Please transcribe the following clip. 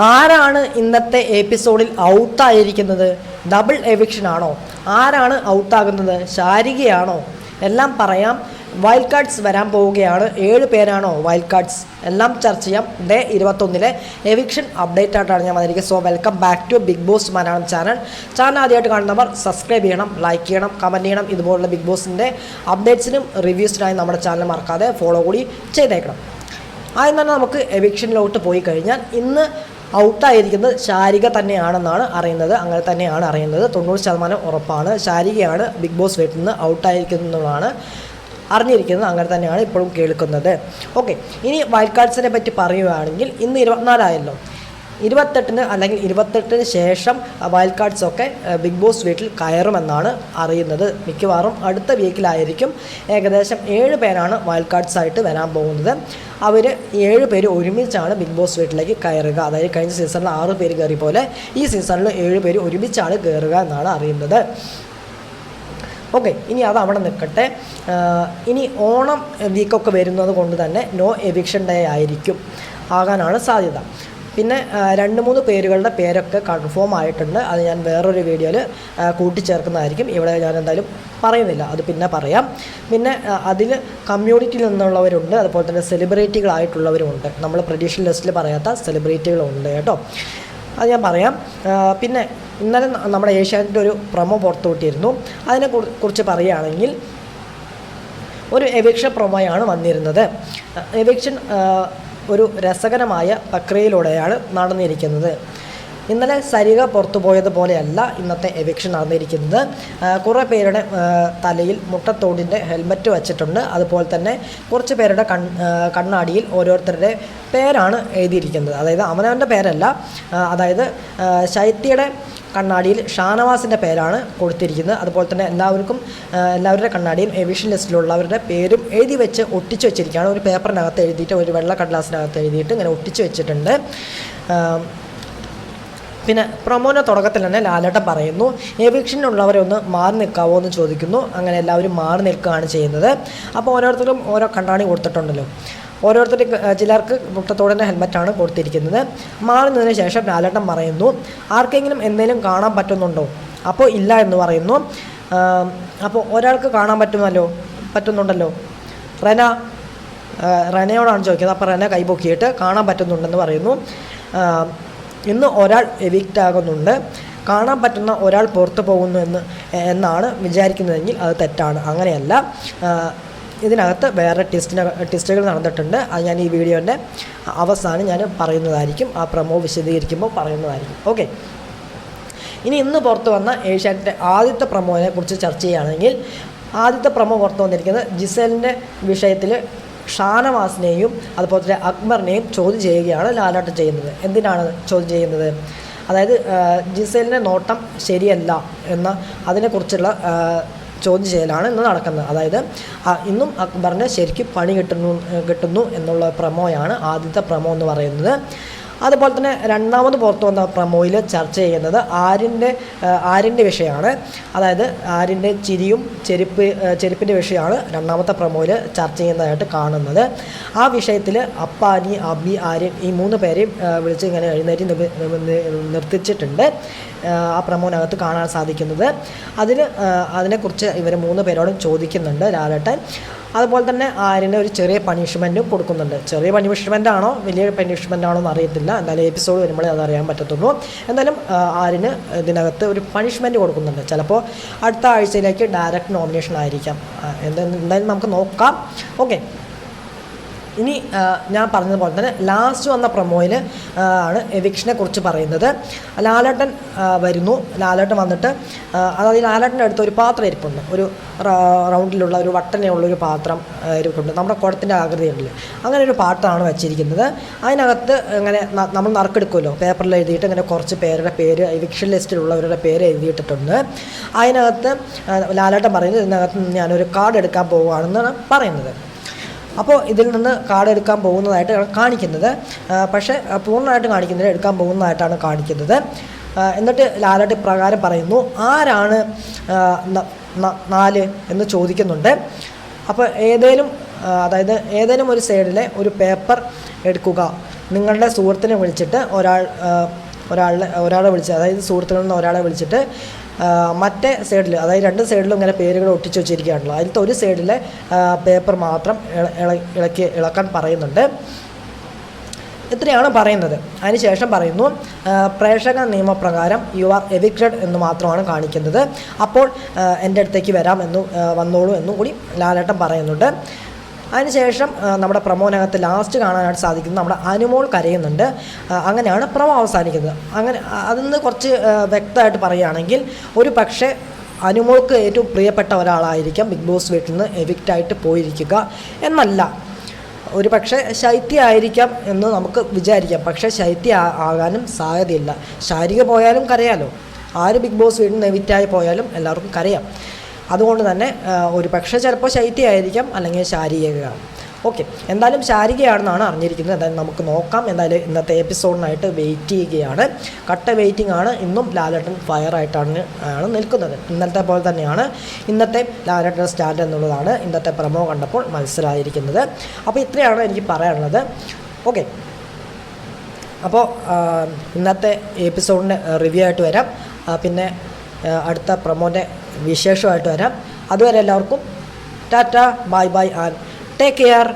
ആരാണ് ഇന്നത്തെ എപ്പിസോഡിൽ ഔട്ടായിരിക്കുന്നത്? ഡബിൾ എവിക്ഷൻ ആണോ? ആരാണ് ഔട്ടാകുന്നത്? ശാരികയാണോ? എല്ലാം പറയാം. വൈൽഡ് കാർഡ്സ് വരാൻ പോവുകയാണ്. 7 പേരാണോ വൈൽഡ് കാർഡ്സ്? എല്ലാം ചർച്ച ചെയ്യാം. ഡേ 21 എവിക്ഷൻ അപ്ഡേറ്റ് ആയിട്ടാണ് ഞാൻ വന്നിരിക്കുന്നത്. So welcome back to Bigg Boss Malayalam channel. ആദ്യമായിട്ട് കാണുന്നവർ സബ്സ്ക്രൈബ് ചെയ്യണം, ലൈക്ക് ചെയ്യണം, കമൻറ്റ് ചെയ്യണം. ഇതുപോലുള്ള ബിഗ് ബോസിൻ്റെ അപ്ഡേറ്റ്സിനും റിവ്യൂസിനായി നമ്മുടെ ചാനൽ മറക്കാതെ ഫോളോ കൂടി ചെയ്തേക്കണം. ആദ്യം തന്നെ നമുക്ക് എവിക്ഷനിലോട്ട് പോയി കഴിഞ്ഞാൽ ഇന്ന് ഔട്ടായിരിക്കുന്നത് ശാരിക തന്നെയാണെന്നാണ് അറിയുന്നത്. അങ്ങനെ തന്നെയാണ് അറിയുന്നത്. 90% ഉറപ്പാണ്. ശാരികയാണ് ബിഗ് ബോസ് വീട്ടിൽ നിന്ന് ഔട്ടായിരിക്കുന്നതാണ് അറിഞ്ഞിരിക്കുന്നത്. അങ്ങനെ തന്നെയാണ് ഇപ്പോഴും കേൾക്കുന്നത്. ഓക്കെ, ഇനി വൈൽഡ് കാർഡ്സിനെ പറ്റി പറയുകയാണെങ്കിൽ ഇന്ന് 24 ആയല്ലോ. 28 അല്ലെങ്കിൽ 28 ശേഷം വൈൽഡ് കാർഡ്സൊക്കെ ബിഗ് ബോസ് വീട്ടിൽ കയറുമെന്നാണ് അറിയുന്നത്. മിക്കവാറും അടുത്ത വീക്കിലായിരിക്കും. ഏകദേശം 7 പേരാണ് വൈൽഡ് കാർഡ്സ് ആയിട്ട് വരാൻ പോകുന്നത്. അവർ 7 പേര് ഒരുമിച്ചാണ് ബിഗ് ബോസ് വീട്ടിലേക്ക് കയറുക. അതായത് കഴിഞ്ഞ സീസണിൽ 6 പേര് കയറിയ പോലെ ഈ സീസണിൽ 7 പേര് ഒരുമിച്ചാണ് കയറുക എന്നാണ് അറിയുന്നത്. ഓക്കെ, ഇനി അത് അവിടെ നിൽക്കട്ടെ. ഇനി ഓണം വീക്കൊക്കെ വരുന്നത് കൊണ്ട് തന്നെ നോ എവിക്ഷൻ ഡേ ആകാനാണ് സാധ്യത. പിന്നെ 2-3 പേരുകളുടെ പേരൊക്കെ കൺഫേം ആയിട്ടുണ്ട്. അത് ഞാൻ വേറൊരു വീഡിയോയിൽ കൂട്ടിച്ചേർക്കുന്നതായിരിക്കും. ഇവിടെ ഞാൻ എന്തായാലും പറയുന്നില്ല, അത് പിന്നെ പറയാം. പിന്നെ അതിൽ കമ്മ്യൂണിറ്റിയിൽ നിന്നുള്ളവരുണ്ട്, അതുപോലെ തന്നെ സെലിബ്രിറ്റികളായിട്ടുള്ളവരുമുണ്ട്. നമ്മൾ പ്രഡിക്ഷൻ ലിസ്റ്റിൽ പറയാത്ത സെലിബ്രിറ്റികളുണ്ട് കേട്ടോ. അത് ഞാൻ പറയാം. പിന്നെ ഇന്നലെ നമ്മുടെ ഏഷ്യാനെറ്റിൻ്റെ ഒരു പ്രൊമോ പുറത്തുവിട്ടിരുന്നു. അതിനെക്കുറിച്ച് പറയുകയാണെങ്കിൽ ഒരു എവിക്ഷൻ പ്രൊമോയാണ് വന്നിരുന്നത്. എവിക്ഷൻ ഒരു രസകരമായ പ്രക്രിയയിലൂടെയാണ് നടന്നിരിക്കുന്നത്. ഇന്നലെ സരിക പുറത്തു പോയതുപോലെയല്ല ഇന്നത്തെ എവിക്ഷൻ നടന്നിരിക്കുന്നത്. കുറേ പേരുടെ തലയിൽ മുട്ടത്തോടിൻ്റെ ഹെൽമറ്റ് വച്ചിട്ടുണ്ട്. അതുപോലെ തന്നെ കുറച്ച് പേരുടെ കണ്ണാടിയിൽ ഓരോരുത്തരുടെ പേരാണ് എഴുതിയിരിക്കുന്നത്. അതായത് അവനവൻ്റെ പേരല്ല. അതായത് ശൈത്യയുടെ കണ്ണാടിയിൽ ഷാനവാസിൻ്റെ പേരാണ് കൊടുത്തിരിക്കുന്നത്. അതുപോലെ തന്നെ എല്ലാവരുടെ കണ്ണാടിയും എവിക്ഷൻ ലിസ്റ്റിലുള്ളവരുടെ പേരും എഴുതി വെച്ച് ഒട്ടിച്ച് വെച്ചിരിക്കുകയാണ്. ഒരു പേപ്പറിനകത്ത് എഴുതിയിട്ട്, ഒരു വെള്ള കടലാസിനകത്ത് എഴുതിയിട്ട് ഇങ്ങനെ ഒട്ടിച്ച് വെച്ചിട്ടുണ്ട്. പിന്നെ പ്രൊമോൻ്റെ തുടക്കത്തിൽ തന്നെ ലാലേട്ടൻ പറയുന്നു, എവിക്ഷനുള്ളവരെ ഒന്ന് മാറി നിൽക്കാവോ എന്ന് ചോദിക്കുന്നു. അങ്ങനെ എല്ലാവരും മാറി നിൽക്കുകയാണ് ചെയ്യുന്നത്. അപ്പോൾ ഓരോരുത്തരും ഓരോ കണ്ണാടി കൊടുത്തിട്ടുണ്ടല്ലോ. ചിലർക്ക് മുട്ടത്തോടിൻ്റെ ഹെൽമറ്റാണ് കൊടുത്തിരിക്കുന്നത്. മാറി നിന്നതിന് ശേഷം ലാലേട്ടൻ പറയുന്നു, ആർക്കെങ്കിലും എന്തെങ്കിലും കാണാൻ പറ്റുന്നുണ്ടോ? അപ്പോൾ ഇല്ല എന്ന് പറയുന്നു. അപ്പോൾ ഒരാൾക്ക് കാണാൻ പറ്റുന്നുണ്ടല്ലോ. റെനയോടാണ് ചോദിക്കുന്നത്. അപ്പോൾ റെന കൈപൊക്കിയിട്ട് കാണാൻ പറ്റുന്നുണ്ടെന്ന് പറയുന്നു. ഇന്ന് ഒരാൾ എവിക്റ്റ് ആകുന്നുണ്ട്. കാണാൻ പറ്റുന്ന ഒരാൾ പുറത്തു പോകുന്നു എന്നാണ് വിചാരിക്കുന്നതെങ്കിൽ അത് തെറ്റാണ്. അങ്ങനെയല്ല. ഇതിനകത്ത് വേറെ ടെസ്റ്റുകൾ നടന്നിട്ടുണ്ട്. അത് ഞാൻ ഈ വീഡിയോൻ്റെ അവസാനം ഞാൻ പറയുന്നതായിരിക്കും. ആ പ്രൊമോ വിശദീകരിക്കുമ്പോൾ പറയുന്നതായിരിക്കും. ഓക്കെ, ഇന്ന് പുറത്തു വന്ന ഏഷ്യാനെറ്റിൻ്റെ ആദ്യത്തെ പ്രൊമോനെ കുറിച്ച് ചർച്ച ചെയ്യുകയാണെങ്കിൽ ആദ്യത്തെ പ്രൊമോ പുറത്തു വന്നിരിക്കുന്നത് ജിസേലിൻ്റെ വിഷയത്തിൽ ഷാനവാസിനെയും അതുപോലെ തന്നെ അക്ബറിനെയും ചോദ്യം ചെയ്യുകയാണ് ലാലേട്ടൻ ചെയ്യുന്നത്. എന്തിനാണ് ചോദ്യം ചെയ്യുന്നത്? അതായത് ജിസേലിൻ്റെ നോട്ടം ശരിയല്ല എന്ന അതിനെക്കുറിച്ചുള്ള ചോദ്യം ചെയ്യലാണ് ഇന്ന് നടക്കുന്നത്. അതായത് ഇന്നും അക്ബറിന് ശരിക്കും പണി കിട്ടുന്നു എന്നുള്ള പ്രൊമോയാണ് ആദ്യത്തെ പ്രൊമോ എന്ന് പറയുന്നത്. അതുപോലെ തന്നെ രണ്ടാമത് പുറത്തു വന്ന പ്രൊമോയിൽ ചർച്ച ചെയ്യുന്നത് ആര്യൻ്റെ വിഷയമാണ്. അതായത് ആര്യൻ്റെ ചിരിയും ചെരുപ്പിൻ്റെ വിഷയമാണ് രണ്ടാമത്തെ പ്രൊമോയിൽ ചർച്ച ചെയ്യുന്നതായിട്ട് കാണുന്നത്. ആ വിഷയത്തിൽ അപ്പാനി, അബി, ആര്യൻ ഈ 3 പേരെയും വിളിച്ച് ഇങ്ങനെ എഴുന്നേറ്റ് നിർത്തിച്ചിട്ടുണ്ട്. ആ പ്രൊമോനകത്ത് കാണാൻ സാധിക്കുന്നത്. അതിനെക്കുറിച്ച് ഇവർ 3 പേരോടും ചോദിക്കുന്നുണ്ട് ലാലേട്ടൻ. അതുപോലെ തന്നെ ആര്യന് ഒരു ചെറിയ പണിഷ്മെൻറ്റും കൊടുക്കുന്നുണ്ട്. ചെറിയ പണിഷ്മെൻ്റ് ആണോ വലിയ പണിഷ്മെൻ്റ് ആണോ എന്ന് അറിയത്തില്ല. എന്തായാലും എപ്പിസോഡ് വരുമ്പോഴേ അതറിയാൻ പറ്റത്തുള്ളൂ. എന്തായാലും ആര്യന് ഇതിനകത്ത് ഒരു പണിഷ്മെൻറ്റ് കൊടുക്കുന്നുണ്ട്. ചിലപ്പോൾ അടുത്ത ആഴ്ചയിലേക്ക് ഡയറക്റ്റ് നോമിനേഷൻ ആയിരിക്കാം. എന്തായാലും നമുക്ക് നോക്കാം. ഓക്കെ, ഇനി ഞാൻ പറഞ്ഞതുപോലെ തന്നെ ലാസ്റ്റ് വന്ന പ്രൊമോയിൽ ആണ് എവിക്ഷനെ കുറിച്ച് പറയുന്നത്. ലാലേട്ടൻ വരുന്നു. ലാലേട്ടൻ വന്നിട്ട് അതായത് ലാലേട്ടൻ്റെ അടുത്ത് ഒരു പാത്രം ഇരിപ്പുണ്ട്. ഒരു റൗണ്ടിലുള്ള ഒരു വട്ടനെയുള്ളൊരു പാത്രം ഇരിപ്പുണ്ട്. നമ്മുടെ കുടത്തിൻ്റെ ആകൃതിയുണ്ടല്ലോ, അങ്ങനെ ഒരു പാത്രമാണ് വെച്ചിരിക്കുന്നത്. അതിനകത്ത് ഇങ്ങനെ നമ്മൾ നറുക്കെടുക്കുമല്ലോ, പേപ്പറിൽ എഴുതിയിട്ട് ഇങ്ങനെ കുറച്ച് പേരുടെ പേര്, എവിക്ഷൻ ലിസ്റ്റിലുള്ളവരുടെ പേര് എഴുതിയിട്ടിട്ടുണ്ട്. അതിനകത്ത് ലാലേട്ടൻ പറയുന്നത് ഇതിനകത്ത് ഞാനൊരു കാർഡ് എടുക്കാൻ പോവുകയാണെന്നാണ് പറയുന്നത്. അപ്പോൾ ഇതിൽ നിന്ന് കാർഡ് എടുക്കാൻ പോകുന്നതായിട്ടാണ് കാണിക്കുന്നത്. പക്ഷേ പൂർണ്ണമായിട്ട് കാണിക്കുന്നില്ല, എടുക്കാൻ പോകുന്നതായിട്ടാണ് കാണിക്കുന്നത്. എന്നിട്ട് ലാലേട്ടൻ പ്രകാരം പറയുന്നു, ആരാണ് 4 എന്ന് ചോദിക്കുന്നുണ്ട്. അപ്പോൾ ഏതെങ്കിലും ഒരു സൈഡിലെ ഒരു പേപ്പർ എടുക്കുക, നിങ്ങളുടെ സുഹൃത്തിനെ വിളിച്ചിട്ട് ഒരാളെ വിളിച്ച്, അതായത് സുഹൃത്തുക്കളിൽ നിന്ന് ഒരാളെ വിളിച്ചിട്ട് മറ്റേ സൈഡിൽ, അതായത് രണ്ട് സൈഡിലും ഇങ്ങനെ പേരുകൾ ഒട്ടിച്ച് വെച്ചിരിക്കുകയാണല്ലോ, അതിലത്തെ ഒരു സൈഡിലെ പേപ്പർ മാത്രം ഇളക്കാൻ പറയുന്നുണ്ട്. ഇത്രയാണ് പറയുന്നത്. അതിനുശേഷം പറയുന്നു പ്രേക്ഷക നിയമപ്രകാരം യു ആർ എവിക്റ്റഡ് എന്ന് മാത്രമാണ് കാണിക്കുന്നത്. അപ്പോൾ എൻ്റെ അടുത്തേക്ക് വന്നോളൂ എന്നും കൂടി ലാലേട്ടൻ പറയുന്നുണ്ട്. അതിനുശേഷം നമ്മുടെ പ്രമോനകത്ത് ലാസ്റ്റ് കാണാനായിട്ട് സാധിക്കുന്നത് നമ്മുടെ അനുമോൾ കരയുന്നുണ്ട്. അങ്ങനെയാണ് പ്രമോ അവസാനിക്കുന്നത്. അങ്ങനെ അതിൽ നിന്ന് കുറച്ച് വ്യക്തമായിട്ട് പറയുകയാണെങ്കിൽ ഒരു പക്ഷേ അനുമോൾക്ക് ഏറ്റവും പ്രിയപ്പെട്ട ഒരാളായിരിക്കാം ബിഗ് ബോസ് വീട്ടിൽ നിന്ന് എവിക്റ്റായിട്ട് പോയിരിക്കുക എന്നല്ല, ഒരു പക്ഷേ ശൈത്യ ആയിരിക്കാം എന്ന് നമുക്ക് വിചാരിക്കാം. പക്ഷേ ശൈത്യ ആകാനും സാധ്യതയില്ല. ശാരിക പോയാലും കരയാലോ, ആര് ബിഗ് ബോസ് വീട്ടിൽ നിന്ന് എവിക്റ്റായി പോയാലും എല്ലാവർക്കും കരയാം. അതുകൊണ്ട് തന്നെ ഒരു പക്ഷേ ചിലപ്പോൾ ശൈത്യമായിരിക്കാം, അല്ലെങ്കിൽ ശാരീരിക. ഓക്കെ, എന്തായാലും ശാരീരികയാണെന്നാണ് അറിഞ്ഞിരിക്കുന്നത്. എന്തായാലും നമുക്ക് നോക്കാം. എന്തായാലും ഇന്നത്തെ എപ്പിസോഡിനായിട്ട് വെയിറ്റ് ചെയ്യുകയാണ്. കട്ട വെയിറ്റിംഗ് ആണ്. ഇന്നും ലാലേട്ടൻ ഫയറായിട്ടാണ് നിൽക്കുന്നത്. ഇന്നത്തെ പോലെ തന്നെയാണ് ഇന്നത്തെ ലാലേട്ടൻ സ്റ്റാൻഡ് എന്നുള്ളതാണ് ഇന്നത്തെ പ്രമോ കണ്ടപ്പോൾ മനസ്സിലായിരിക്കുന്നത്. അപ്പോൾ ഇത്രയാണ് എനിക്ക് പറയാനുള്ളത്. ഓക്കെ, അപ്പോൾ ഇന്നത്തെ എപ്പിസോഡിൻ്റെ റിവ്യൂ ആയിട്ട് വരാം. പിന്നെ അടുത്ത പ്രമോൻ്റെ വിശേഷമായിട്ട് വരാം. അതുവരെ എല്ലാവർക്കും Tata, bye bye and take care.